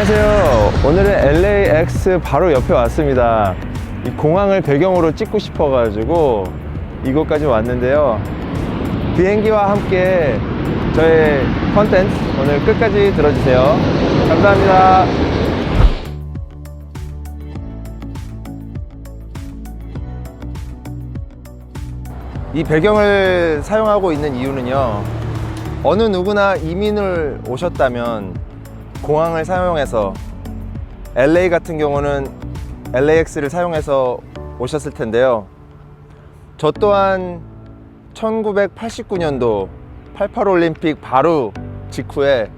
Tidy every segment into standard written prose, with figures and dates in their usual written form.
안녕하세요. 오늘은 LAX 바로 옆에 왔습니다. 이 공항을 배경으로 찍고 싶어 가지고 이곳까지 왔는데요. 비행기와 함께 저의 컨텐츠 오늘 끝까지 들어주세요. 감사합니다. 이 배경을 사용하고 있는 이유는요, 어느 누구나 이민을 오셨다면 공항을 사용해서, LA 같은 경우는 LAX를 사용해서 오셨을 텐데요, 저 또한 1989년도 88 올림픽 바로 직후에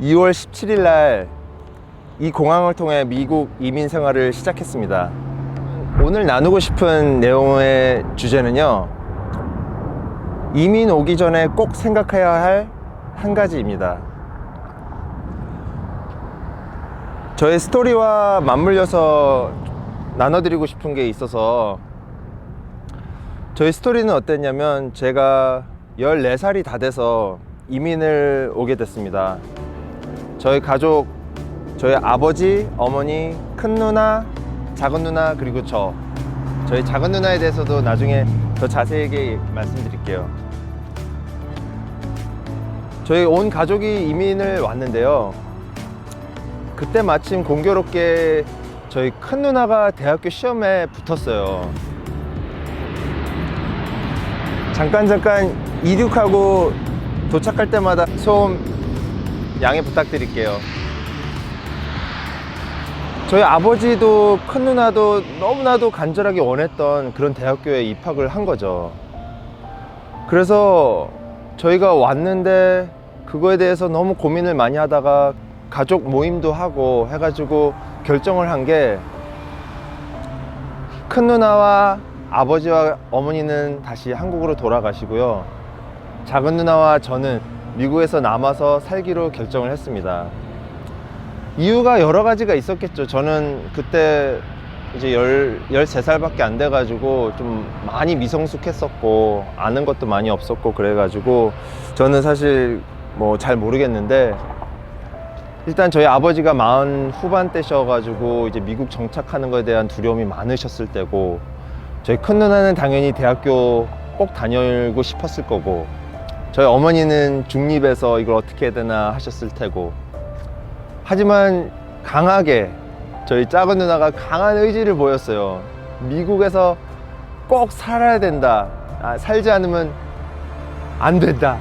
2월 17일 날 이 공항을 통해 미국 이민 생활을 시작했습니다. 오늘 나누고 싶은 내용의 주제는요, 이민 오기 전에 꼭 생각해야 할 한 가지입니다. 저의 스토리와 맞물려서 나눠드리고 싶은 게 있어서, 저희 스토리는 어땠냐면, 제가 14살이 다 돼서 이민을 오게 됐습니다. 저희 가족, 저희 아버지, 어머니, 큰 누나, 작은 누나, 그리고 저희 작은 누나에 대해서도 나중에 더 자세하게 말씀드릴게요. 저희 온 가족이 이민을 왔는데요, 그때 마침 공교롭게 저희 큰 누나가 대학교 시험에 붙었어요. 잠깐 이륙하고 도착할 때마다 소음 양해 부탁드릴게요. 저희 아버지도 큰 누나도 너무나도 간절하게 원했던 그런 대학교에 입학을 한 거죠. 그래서 저희가 왔는데 그거에 대해서 너무 고민을 많이 하다가 가족 모임도 하고 해가지고 결정을 한 게, 큰 누나와 아버지와 어머니는 다시 한국으로 돌아가시고요, 작은 누나와 저는 미국에서 남아서 살기로 결정을 했습니다. 이유가 여러 가지가 있었겠죠. 저는 그때 이제 13살밖에 안 돼가지고 좀 많이 미성숙했었고 아는 것도 많이 없었고, 그래가지고 저는 사실 뭐 잘 모르겠는데, 일단 저희 아버지가 40 후반대셔가지고 이제 미국 정착하는 것에 대한 두려움이 많으셨을 때고, 저희 큰 누나는 당연히 대학교 꼭 다니고 싶었을 거고, 저희 어머니는 중립에서 이걸 어떻게 해야 되나 하셨을 테고, 하지만 강하게 저희 작은 누나가 강한 의지를 보였어요. 미국에서 꼭 살아야 된다, 살지 않으면 안 된다,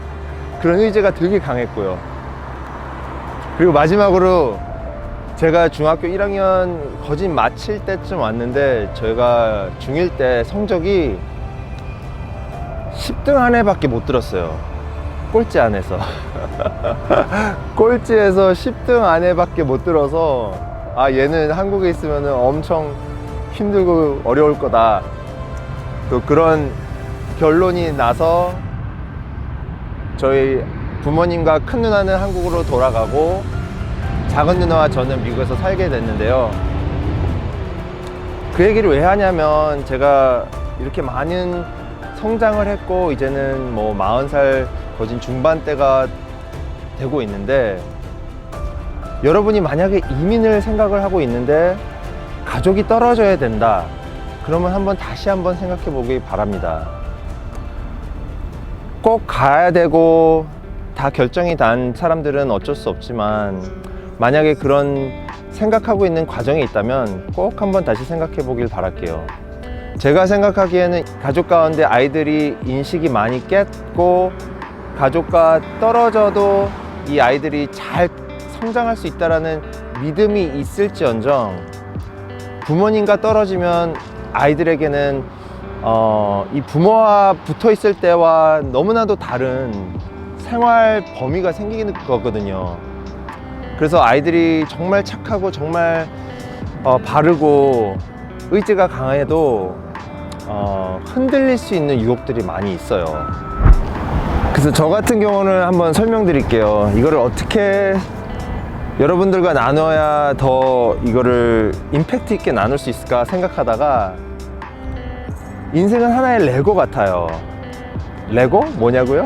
그런 의지가 되게 강했고요. 그리고 마지막으로 제가 중학교 1학년 거진 마칠 때쯤 왔는데, 저희가 중1 때 성적이 10등 안에밖에 못 들었어요. 꼴찌 안에서. 꼴찌에서 10등 안에밖에 못 들어서, 얘는 한국에 있으면 엄청 힘들고 어려울 거다, 또 그런 결론이 나서 저희 부모님과 큰 누나는 한국으로 돌아가고 작은 누나와 저는 미국에서 살게 됐는데요, 그 얘기를 왜 하냐면, 제가 이렇게 많은 성장을 했고 이제는 뭐 40살 거진 중반대가 되고 있는데, 여러분이 만약에 이민을 생각을 하고 있는데 가족이 떨어져야 된다, 그러면 다시 한번 생각해 보기 바랍니다. 꼭 가야 되고 다 결정이 난 사람들은 어쩔 수 없지만, 만약에 그런 생각하고 있는 과정이 있다면 꼭 한번 다시 생각해 보길 바랄게요. 제가 생각하기에는 가족 가운데 아이들이 인식이 많이 깼고, 가족과 떨어져도 이 아이들이 잘 성장할 수 있다는 믿음이 있을지언정, 부모님과 떨어지면 아이들에게는 이 부모와 붙어 있을 때와 너무나도 다른 생활 범위가 생기는 거거든요. 그래서 아이들이 정말 착하고 정말 바르고 의지가 강해도 흔들릴 수 있는 유혹들이 많이 있어요. 그래서 저 같은 경우는 한번 설명드릴게요. 이거를 어떻게 여러분들과 나눠야 더 이거를 임팩트 있게 나눌 수 있을까 생각하다가, 인생은 하나의 레고 같아요. 레고? 뭐냐고요?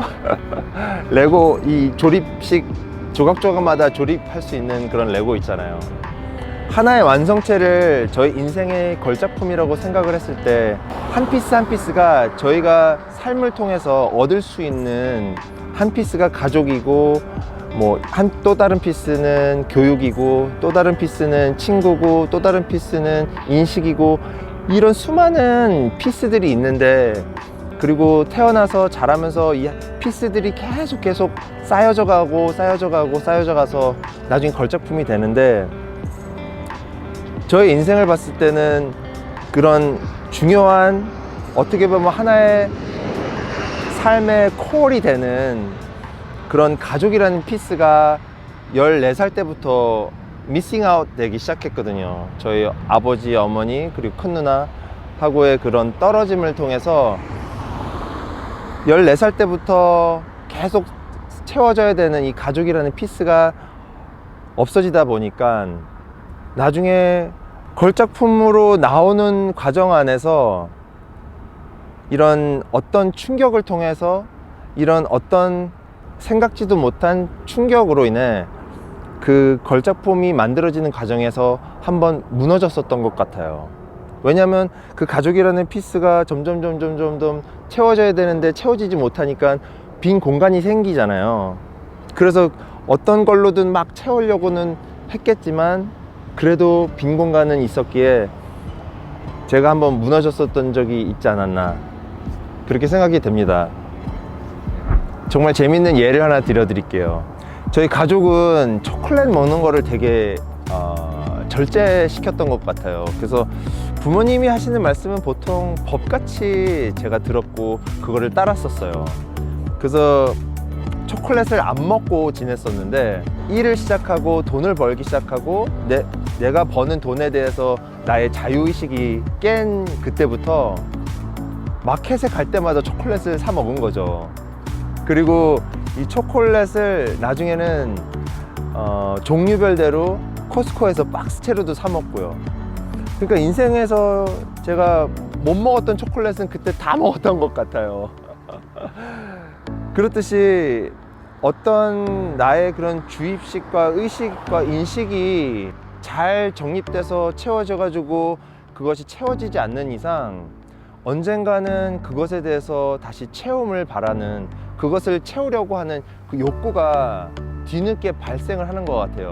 레고 이 조립식 조각조각마다 조립할 수 있는 그런 레고 있잖아요. 하나의 완성체를 저희 인생의 걸작품이라고 생각을 했을 때 한 피스 한 피스가 저희가 삶을 통해서 얻을 수 있는 한 피스가 가족이고 뭐 또 다른 피스는 교육이고 또 다른 피스는 친구고 또 다른 피스는 인식이고 이런 수많은 피스들이 있는데 그리고 태어나서 자라면서 이 피스들이 계속 쌓여져 가서 나중에 걸작품이 되는데 저의 인생을 봤을 때는 그런 중요한 어떻게 보면 하나의 삶의 콜이 되는 그런 가족이라는 피스가 14살 때부터 미싱 아웃 되기 시작했거든요. 저희 아버지, 어머니 그리고 큰 누나하고의 그런 떨어짐을 통해서 14살 때부터 계속 채워져야 되는 이 가족이라는 피스가 없어지다 보니까 나중에 걸작품으로 나오는 과정 안에서 이런 어떤 충격을 통해서 이런 어떤 생각지도 못한 충격으로 인해 그 걸작품이 만들어지는 과정에서 한번 무너졌었던 것 같아요. 왜냐하면 그 가족이라는 피스가 점점 채워져야 되는데 채워지지 못하니까 빈 공간이 생기잖아요. 그래서 어떤 걸로든 막 채우려고는 했겠지만 그래도 빈 공간은 있었기에 제가 한번 무너졌었던 적이 있지 않았나 그렇게 생각이 됩니다. 정말 재밌는 예를 하나 들려드릴게요. 저희 가족은 초콜릿 먹는 거를 되게 절제시켰던 것 같아요. 그래서 부모님이 하시는 말씀은 보통 법같이 제가 들었고 그거를 따랐었어요. 그래서 초콜릿을 안 먹고 지냈었는데 일을 시작하고 돈을 벌기 시작하고 내가 버는 돈에 대해서 나의 자유의식이 깬 그때부터 마켓에 갈 때마다 초콜릿을 사 먹은 거죠. 그리고 이 초콜릿을 나중에는 종류별대로 코스코에서 박스채로도 사 먹고요. 그러니까 인생에서 제가 못 먹었던 초콜릿은 그때 다 먹었던 것 같아요. 그렇듯이 어떤 나의 그런 주입식과 의식과 인식이 잘 정립돼서 채워져 가지고 그것이 채워지지 않는 이상 언젠가는 그것에 대해서 다시 채움을 바라는 그것을 채우려고 하는 그 욕구가 뒤늦게 발생을 하는 것 같아요.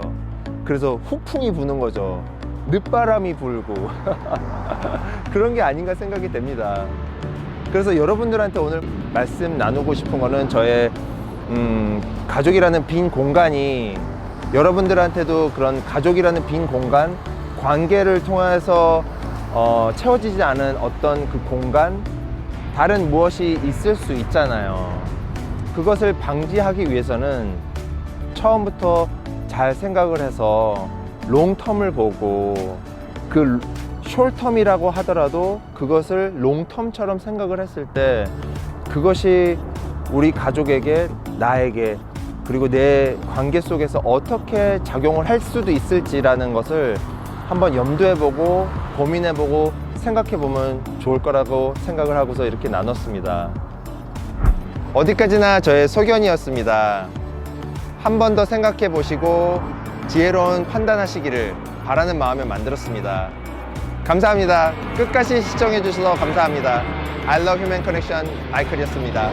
그래서 후풍이 부는 거죠. 늦바람이 불고 그런 게 아닌가 생각이 됩니다. 그래서 여러분들한테 오늘 말씀 나누고 싶은 거는 저의 가족이라는 빈 공간이 여러분들한테도 그런 가족이라는 빈 공간, 관계를 통해서 채워지지 않은 어떤 그 공간, 다른 무엇이 있을 수 있잖아요. 그것을 방지하기 위해서는 처음부터 잘 생각을 해서 롱텀을 보고 그 숄텀이라고 하더라도 그것을 롱텀처럼 생각을 했을 때 그것이 우리 가족에게, 나에게, 그리고 내 관계 속에서 어떻게 작용을 할 수도 있을지라는 것을 한번 염두해보고 고민해보고 생각해보면 좋을 거라고 생각을 하고서 이렇게 나눴습니다. 어디까지나 저의 소견이었습니다. 한 번 더 생각해 보시고 지혜로운 판단하시기를 바라는 마음에 만들었습니다. 감사합니다. 끝까지 시청해 주셔서 감사합니다. I love human connection, 마이클이었습니다.